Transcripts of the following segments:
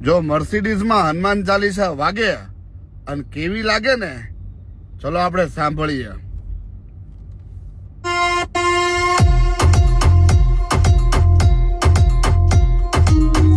જો મર્સિડીઝ માં હનુમાન ચાલીસા વાગે અને કેવી લાગે ને, ચલો આપણે સાંભળીએ.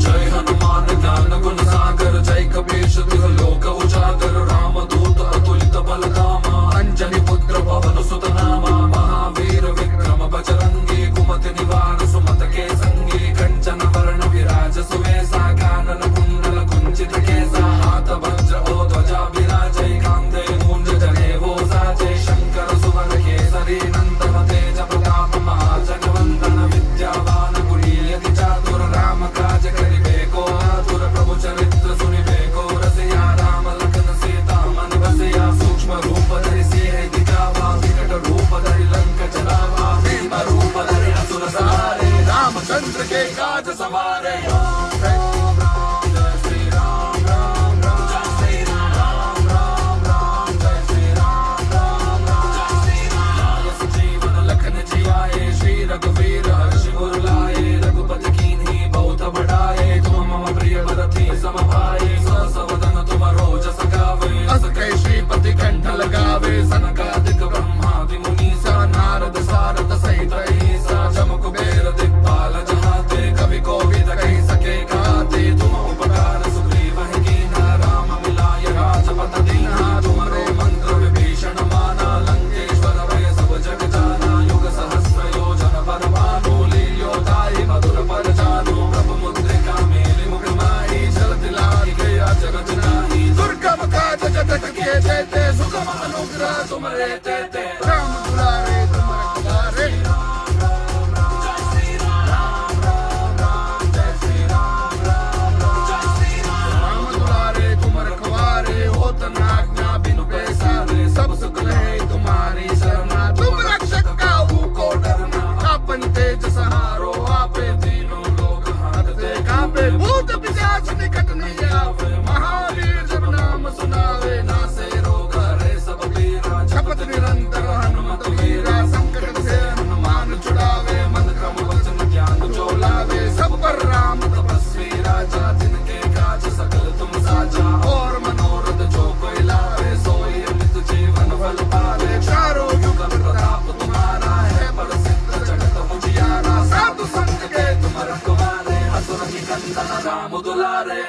જય હનુમાન જ્ઞાન ગુણ સાગર, જય કપીશ તિહ લોક ઉજાગર, રામદૂત અતુલિત બલધામ, અંજની પુત્ર પવન સુત નામ, મહાવીર વિક્રમ બજરંગી, કુમતિ નિવાર સુમત કે સંગી, કંચન વર્ણ વિરાજ સુવેશા, કાનન કુંડલ કુંચિત કેસા, હાથ વज्र ઓ ધ્વજા વિરાજય, કાંધે મૂંજ જનેવો સાજે, શંકર સુવન કેસરી નંદન, તેજ પ્રતાપ મહાજગવંદન, વિદ્યાવાન ગુણીયતિ ચાતુર, રામ કાજ કરિબે કો આતુર, પ્રભુ ચરિત્ર સુનિબે કો રસિયા, રામ લખન सीता मन बसिया, सूक्ष्म रूप धरि सिंह दिखावा, विकट रूप धरि लंक जलावा, भीम रूप धरि असुर संहारे, रामचंद्र के काज सवारे. राम राम जय श्री राम, राम राम जय श्री राम, राम राम जय श्री राम, राम राम जय श्री राम. जीवन लखन जियाए, श्री रघुवीर हर्ष उर लाए, रघुपति कीन्ही बहुत बढ़ाए, तुम मम प्रिय भरती सम भाई, सवदन तुम रोजस गावे, अस कै श्रीपति कंठ लगावे, सनकादिक ब्रह्मादि मुनीसा, नारद सारद सहित ईसा, जम कुबेर दिक्पाल जहाते, कवि कोविद कहि सके गाते, तुम उपकार सुग्रीव ही कीन्हा, राम मिलाय राजपथ दीन्हा, तुमरो मंत्र विभीषण माना, लंकेश्वर भय सब जग जाना, युग सहस्र योजन पर भानु, लील्यो ताहि मधुर पर जानु, प्रभु मुद्रिका मेलि मुख माहि, जलति लागे अजगत नाही, दुर्गम काज जगत के जेते, सुगम अनुग्रह तुम रे तेते, રામ દુલારે તમારા કવારે, રામ દુલારે तुम रखवारे, होत न आज्ञा बिनु पैसारे, सब सुख रहे तुम्हारी शरणा, तुम रक्षक काहू को डरना, आपन तेज सहारो आपे, तीनों लोग हारते कांपे, भूत पिशाच निकट नहीं आवे, महावीर जब नाम सुनावे, नासे रोग हरे सब पीरा, जपत निरंतर हनुमत वीरा, संकट से हनुमान छुड़ावे, मन क्रम वचन ज्ञान जो लावे, सब पर राम तपस्वी राजा, जिनके काज सकल तुम साजा, और मनोरथ जो कोई लावे, सोई अमित जीवन फल पावे, चारों युग प्रताप तुम्हारा है, प्रसिद्ध जगत उजियारा, साधु संत के तुम रखवारे, असुर निकंदन राम दुलारे.